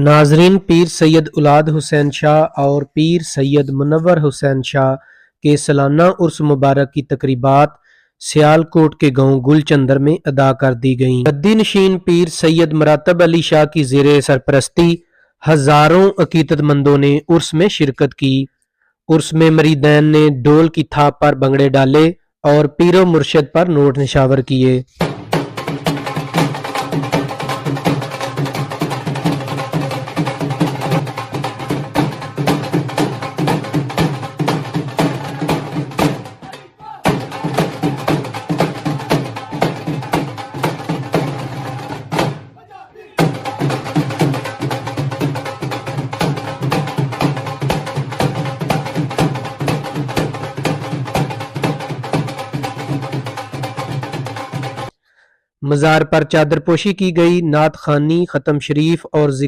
ناظرین، پیر سید اولاد حسین شاہ اور پیر سید منور حسین شاہ کے سالانہ عرس مبارک کی تقریبات سیالکوٹ کے گاؤں چندر میں ادا کر دی گئیں۔ گدی نشین پیر سید مراتب علی شاہ کی زیر سرپرستی ہزاروں عقیدت مندوں نے عرس میں شرکت کی۔ عرس میں مریدین نے ڈول کی تھاپ پر بھنگڑے ڈالے اور پیر و مرشد پر نوٹ نشاور کیے۔ مزار پر چادر پوشی کی گئی، نعت خوانی، ختم شریف اور ذکر